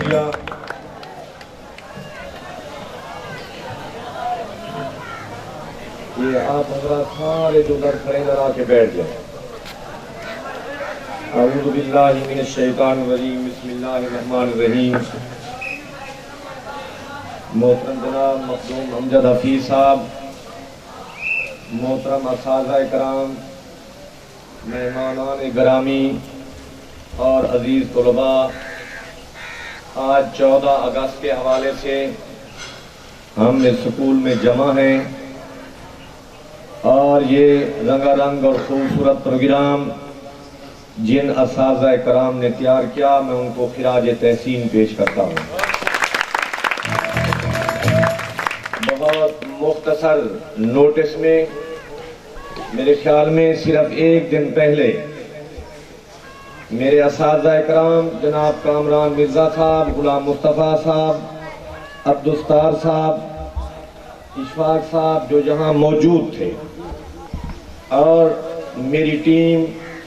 کیا۔ یہ آپ حضرات سارے جو در کھڑے در آ کے بیٹھ جائیں۔ اعوذ باللہ من الشیطان الرجیم، بسم اللہ الرحمن الرحیم۔ محترم جناب مخدوم امجد حفیظ صاحب، محترم اساتذہ کرام، مہمانان گرامی اور عزیز طلباء، آج 14 اگست کے حوالے سے ہم اس سکول میں جمع ہیں اور یہ رنگا رنگ اور خوبصورت پروگرام جن اساتذہ کرام نے تیار کیا، میں ان کو خراج تحسین پیش کرتا ہوں۔ بہت مختصر نوٹس میں میرے خیال میں صرف ایک دن پہلے میرے اساتذہ کرام جناب کامران مرزا صاحب، غلام مصطفیٰ صاحب، عبدالستار صاحب، اشفاق صاحب جو یہاں موجود تھے، اور میری ٹیم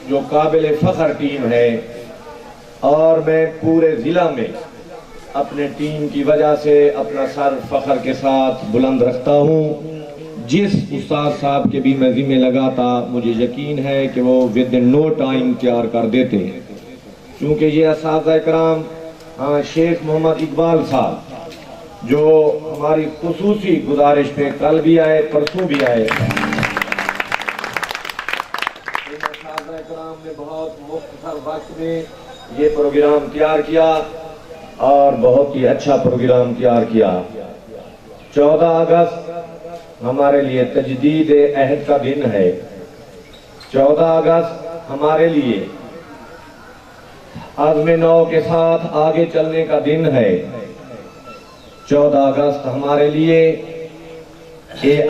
جو قابل فخر ٹیم ہے، اور میں پورے ضلع میں اپنے ٹیم کی وجہ سے اپنا سر فخر کے ساتھ بلند رکھتا ہوں۔ جس استاد صاحب کے بھی میں ذمہ لگاتا، مجھے یقین ہے کہ وہ ودن نو ٹائم تیار کر دیتے، کیونکہ یہ اساتذہ کرام شیخ محمد اقبال صاحب جو ہماری خصوصی گزارش پہ کل بھی آئے، پرسوں بھی آئے، اساتذہ کرام نے بہت مختصر وقت میں یہ پروگرام تیار کیا اور بہت ہی اچھا پروگرام تیار کیا۔ 14 اگست ہمارے لیے تجدید عہد کا دن ہے۔ 14 اگست ہمارے لیے عزم نو کے ساتھ آگے چلنے کا دن ہے۔ 14 اگست ہمارے لیے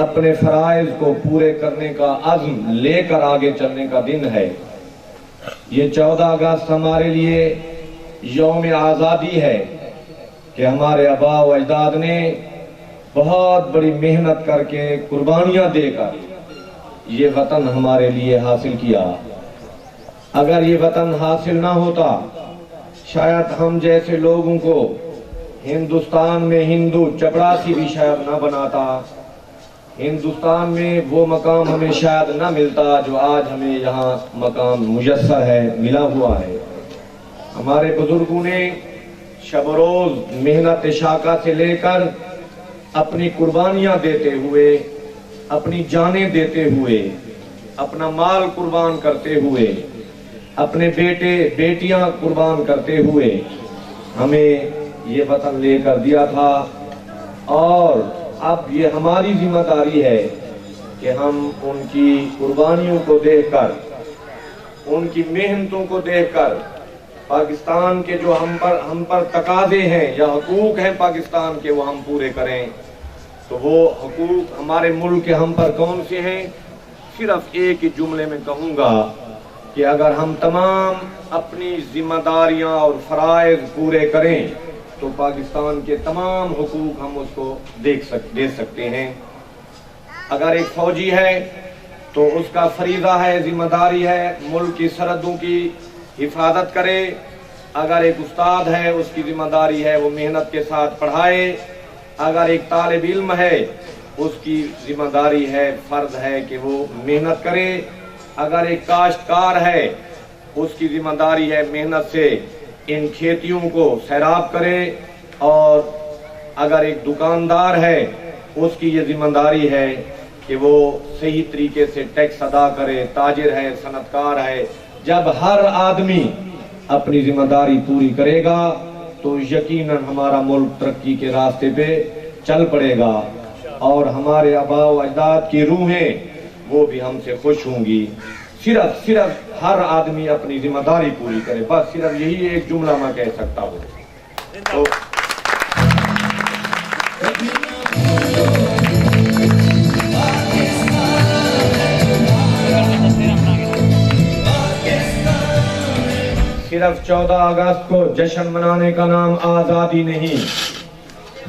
اپنے فرائض کو پورے کرنے کا عزم لے کر آگے چلنے کا دن ہے۔ یہ 14 اگست ہمارے لیے یوم آزادی ہے کہ ہمارے آباء و اجداد نے بہت بڑی محنت کر کے، قربانیاں دے کر یہ وطن ہمارے لیے حاصل کیا۔ اگر یہ وطن حاصل نہ ہوتا، شاید ہم جیسے لوگوں کو ہندوستان میں ہندو چپڑاسی بھی شاید نہ بناتا، ہندوستان میں وہ مقام ہمیں شاید نہ ملتا جو آج ہمیں یہاں مقام میسر ہے، ملا ہوا ہے۔ ہمارے بزرگوں نے شب و روز محنت شاقہ سے لے کر اپنی قربانیاں دیتے ہوئے، اپنی جانیں دیتے ہوئے، اپنا مال قربان کرتے ہوئے، اپنے بیٹے بیٹیاں قربان کرتے ہوئے ہمیں یہ وطن لے کر دیا تھا، اور اب یہ ہماری ذمہ داری ہے کہ ہم ان کی قربانیوں کو دیکھ کر، ان کی محنتوں کو دیکھ کر پاکستان کے جو ہم پر تقاضے ہیں یا حقوق ہیں پاکستان کے، وہ ہم پورے کریں۔ تو وہ حقوق ہمارے ملک کے ہم پر کون سے ہیں؟ صرف ایک ہی جملے میں کہوں گا کہ اگر ہم تمام اپنی ذمہ داریاں اور فرائض پورے کریں تو پاکستان کے تمام حقوق ہم اس کو دے سکتے ہیں۔ اگر ایک فوجی ہے تو اس کا فریضہ ہے، ذمہ داری ہے ملک کی سرحدوں کی حفاظت کرے۔ اگر ایک استاد ہے، اس کی ذمہ داری ہے وہ محنت کے ساتھ پڑھائے۔ اگر ایک طالب علم ہے، اس کی ذمہ داری ہے، فرض ہے کہ وہ محنت کرے۔ اگر ایک کاشتکار ہے، اس کی ذمہ داری ہے محنت سے ان کھیتیوں کو سیراب کرے۔ اور اگر ایک دکاندار ہے، اس کی یہ ذمہ داری ہے کہ وہ صحیح طریقے سے ٹیکس ادا کرے۔ تاجر ہے، صنعت کار ہے، جب ہر آدمی اپنی ذمہ داری پوری کرے گا تو یقیناً ہمارا ملک ترقی کے راستے پہ چل پڑے گا، اور ہمارے آباء و اجداد کی روحیں وہ بھی ہم سے خوش ہوں گی۔ صرف ہر آدمی اپنی ذمہ داری پوری کرے، بس صرف یہی ایک جملہ میں کہہ سکتا ہوں۔ تو صرف 14 اگست کو جشن منانے کا نام آزادی نہیں،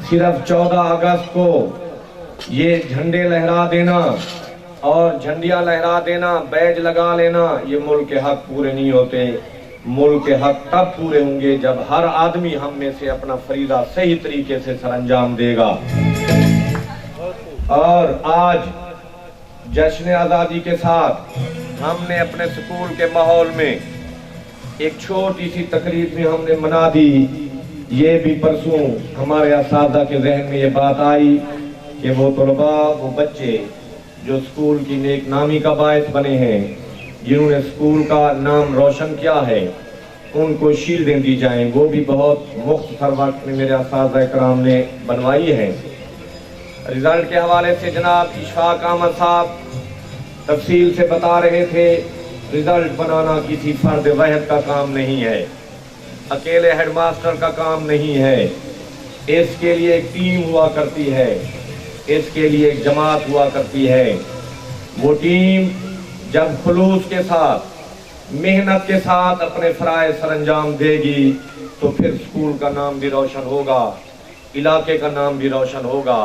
صرف 14 اگست کو یہ جھنڈے لہرا دینا اور جھنڈیاں لہرا دینا، بیج لگا لینا، یہ ملک کے حق پورے نہیں ہوتے۔ ملک کے حق تب پورے ہوں گے جب ہر آدمی ہم میں سے اپنا فریضہ صحیح طریقے سے سر انجام دے گا۔ اور آج جشن آزادی کے ساتھ ہم نے اپنے سکول کے ماحول میں ایک چھوٹی سی تقریب میں ہم نے منا دی۔ یہ بھی پرسوں ہمارے اساتذہ کے ذہن میں یہ بات آئی کہ وہ طلباء، وہ بچے جو سکول کی نیک نامی کا باعث بنے ہیں، جنہوں نے سکول کا نام روشن کیا ہے، ان کو شیلڈیں دی جائیں۔ وہ بھی بہت مختصر وقت میں میرے اساتذہ کرام نے بنوائی ہے۔ رزلٹ کے حوالے سے جناب اشفاق احمد صاحب تفصیل سے بتا رہے تھے، رزلٹ بنانا کسی فرد واحد کا کام نہیں ہے، اکیلے ہیڈ ماسٹر کا کام نہیں ہے، اس کے لیے ایک ٹیم ہوا کرتی ہے، اس کے لیے ایک جماعت ہوا کرتی ہے۔ وہ ٹیم جب خلوص کے ساتھ، محنت کے ساتھ اپنے فرائض سر انجام دے گی تو پھر اسکول کا نام بھی روشن ہوگا، علاقے کا نام بھی روشن ہوگا،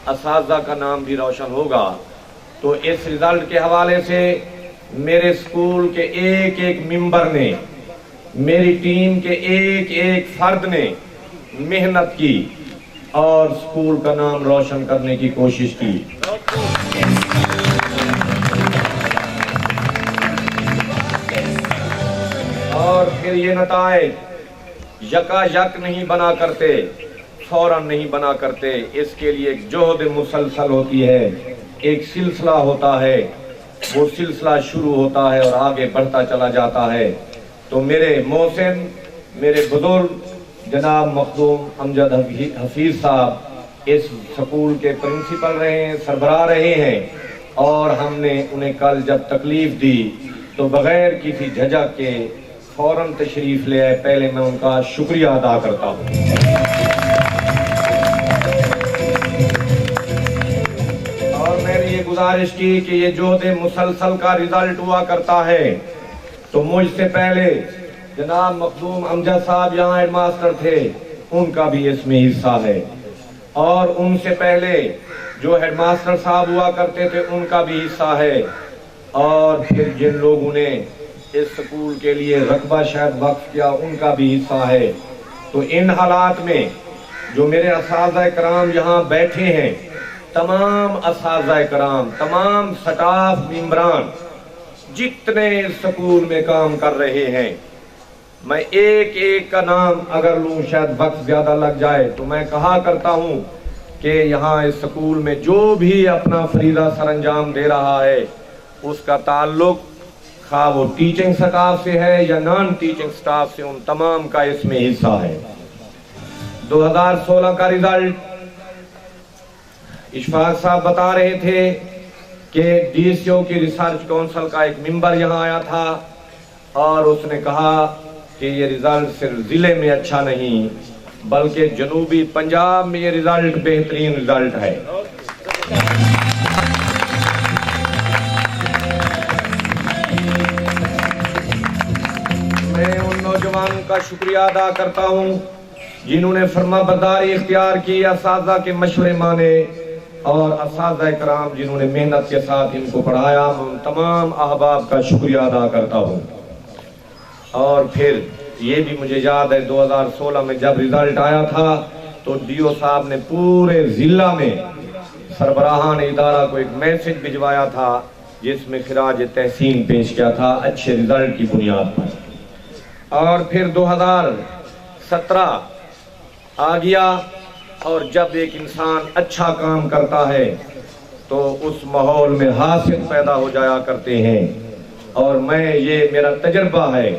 اساتذہ کا نام بھی روشن ہوگا۔ تو اس رزلٹ کے حوالے سے میرے اسکول کے ایک ایک ممبر نے، میری ٹیم کے ایک ایک فرد نے محنت کی اور اسکول کا نام روشن کرنے کی کوشش کی۔ اور پھر یہ نتائج یکا یک نہیں بنا کرتے، فوراً نہیں بنا کرتے، اس کے لیے ایک جہد مسلسل ہوتی ہے، ایک سلسلہ ہوتا ہے، وہ سلسلہ شروع ہوتا ہے اور آگے بڑھتا چلا جاتا ہے۔ تو میرے محسن، میرے بزرگ جناب مخدوم امجد حفیظ صاحب اس سکول کے پرنسپل رہے ہیں، سربراہ رہے ہیں، اور ہم نے انہیں کل جب تکلیف دی تو بغیر کسی جھجک کے فوراً تشریف لے آئے۔ پہلے میں ان کا شکریہ ادا کرتا ہوں۔ اور میں نے یہ گزارش کی کہ یہ جہد مسلسل کا رزلٹ ہوا کرتا ہے، تو مجھ سے پہلے جناب مخدوم امجد صاحب یہاں ہیڈ ماسٹر تھے، ان کا بھی اس میں حصہ ہے، اور ان سے پہلے جو ہیڈ ماسٹر صاحب ہوا کرتے تھے ان کا بھی حصہ ہے، اور پھر جن لوگوں نے اس سکول کے لیے رقبہ شاید وقف کیا ان کا بھی حصہ ہے۔ تو ان حالات میں جو میرے اساتذہ کرام یہاں بیٹھے ہیں، تمام اساتذہ کرام، تمام سٹاف ممبران جتنے سکول میں کام کر رہے ہیں، میں ایک ایک کا نام اگر لوں شاید وقت زیادہ لگ جائے، تو میں کہا کرتا ہوں کہ یہاں اس سکول میں جو بھی اپنا فریضہ سر انجام دے رہا ہے، اس کا تعلق خواہ وہ ٹیچنگ سٹاف سے ہے یا نان ٹیچنگ سٹاف سے، ان تمام کا اس میں حصہ ہے۔ 2016 کا رزلٹ اشفاق صاحب بتا رہے تھے کہ ڈی سی او کی ریسرچ کونسل کا ایک ممبر یہاں آیا تھا اور اس نے کہا کہ یہ رزلٹ صرف ضلع میں اچھا نہیں بلکہ جنوبی پنجاب میں یہ رزلٹ بہترین رزلٹ ہے۔ میں ان نوجوانوں کا شکریہ ادا کرتا ہوں جنہوں نے فرما برداری اختیار کی، اساتذہ کے مشورے مانے، اور اساتذہ کرام جنہوں نے محنت کے ساتھ ان کو پڑھایا۔ میں ان تمام احباب کا شکریہ ادا کرتا ہوں۔ اور پھر یہ بھی مجھے یاد ہے 2016 میں جب رزلٹ آیا تھا تو ڈی او صاحب نے پورے ضلع میں سربراہان ادارہ کو ایک میسج بھجوایا تھا جس میں خراج تحسین پیش کیا تھا اچھے رزلٹ کی بنیاد پر۔ اور پھر 2017 آ گیا، اور جب ایک انسان اچھا کام کرتا ہے تو اس ماحول میں حاسد پیدا ہو جایا کرتے ہیں، اور یہ میرا تجربہ ہے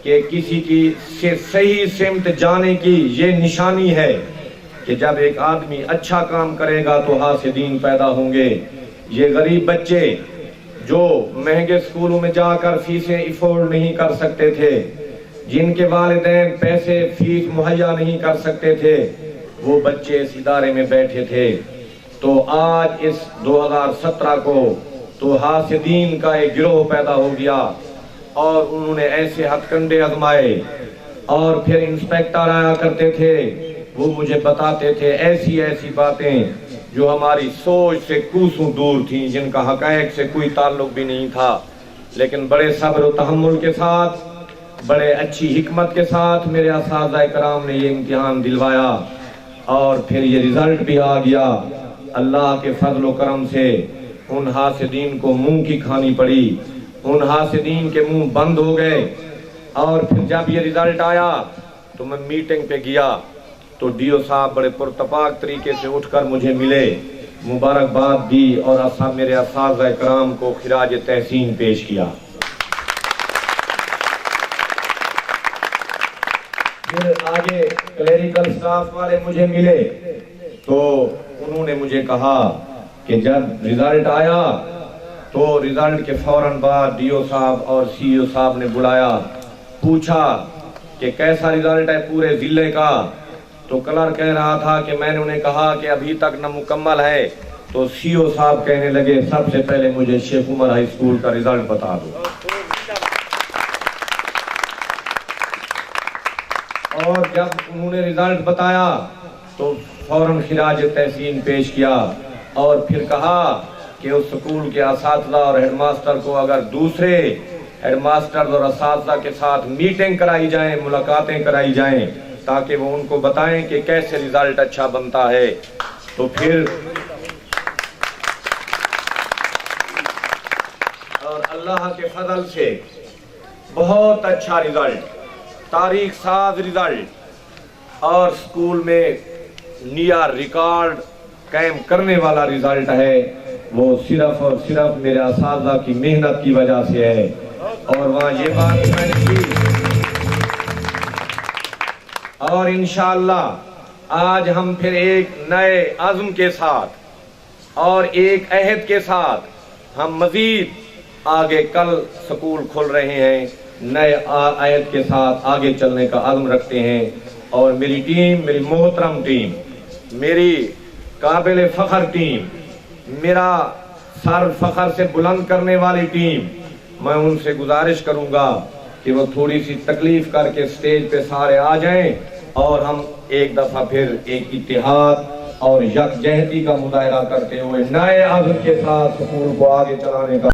کہ کسی کی صحیح سمت جانے کی یہ نشانی ہے کہ جب ایک آدمی اچھا کام کرے گا تو حاسدین پیدا ہوں گے۔ یہ غریب بچے جو مہنگے سکولوں میں جا کر فیسیں افورڈ نہیں کر سکتے تھے، جن کے والدین پیسے فیس مہیا نہیں کر سکتے تھے، وہ بچے اس ادارے میں بیٹھے تھے۔ تو آج اس 2017 کو تو حاسدین کا ایک گروہ پیدا ہو گیا، اور انہوں نے ایسے ہتھ کنڈے آزمائے، اور پھر انسپیکٹر آیا کرتے تھے، وہ مجھے بتاتے تھے ایسی ایسی باتیں جو ہماری سوچ سے کوسوں دور تھیں، جن کا حقائق سے کوئی تعلق بھی نہیں تھا، لیکن بڑے صبر و تحمل کے ساتھ بڑے اچھی حکمت کے ساتھ میرے اساتذہ کرام نے یہ امتحان دلوایا اور پھر یہ رزلٹ بھی آ گیا۔ اللہ کے فضل و کرم سے ان حاسدین کو منہ کی کھانی پڑی، ان حاسدین کے منہ بند ہو گئے۔ اور پھر جب یہ رزلٹ آیا تو میں میٹنگ پہ گیا تو ڈیو صاحب بڑے پرتپاک طریقے سے اٹھ کر مجھے ملے، مبارکباد دی اور میرے اساتذہ کرام کو خراج تحسین پیش کیا۔ پھر آگے کلیریکل سٹاف والے مجھے ملے تو انہوں نے مجھے کہا کہ جب رزلٹ آیا تو رزلٹ کے فوراً بعد ڈیو صاحب اور سی او صاحب نے بلایا، پوچھا کہ کیسا رزلٹ ہے پورے ضلع کا؟ تو کلر کہہ رہا تھا کہ میں نے انہیں کہا کہ ابھی تک نہ مکمل ہے، تو سی او صاحب کہنے لگے سب سے پہلے مجھے شیخ عمر ہائی اسکول کا رزلٹ بتا دو۔ اور جب انہوں نے رزلٹ بتایا تو فوراً خراج تحسین پیش کیا اور پھر کہا کہ اس سکول کے اساتذہ اور ہیڈ ماسٹر کو اگر دوسرے ہیڈ ماسٹر اور اساتذہ کے ساتھ میٹنگ کرائی جائیں، ملاقاتیں کرائی جائیں تاکہ وہ ان کو بتائیں کہ کیسے رزلٹ اچھا بنتا ہے۔ تو پھر اور اللہ کے فضل سے بہت اچھا رزلٹ، تاریخ ساز رزلٹ اور سکول میں نیا ریکارڈ قائم کرنے والا رزلٹ ہے، وہ صرف اور صرف میرے اساتذہ کی محنت کی وجہ سے ہے۔ اور وہاں یہ بات میں نے کی اور انشاءاللہ آج ہم پھر ایک نئے عزم کے ساتھ اور ایک عہد کے ساتھ ہم مزید آگے کل سکول کھل رہے ہیں، نئے عہد کے ساتھ آگے چلنے کا عزم رکھتے ہیں۔ اور میری ٹیم، میری محترم ٹیم، میری قابل فخر ٹیم، میرا سر فخر سے بلند کرنے والی ٹیم، میں ان سے گزارش کروں گا کہ وہ تھوڑی سی تکلیف کر کے سٹیج پہ سارے آ جائیں اور ہم ایک دفعہ پھر ایک اتحاد اور یکجہتی کا مظاہرہ کرتے ہوئے نئے عزم کے ساتھ سکول کو آگے چلانے کا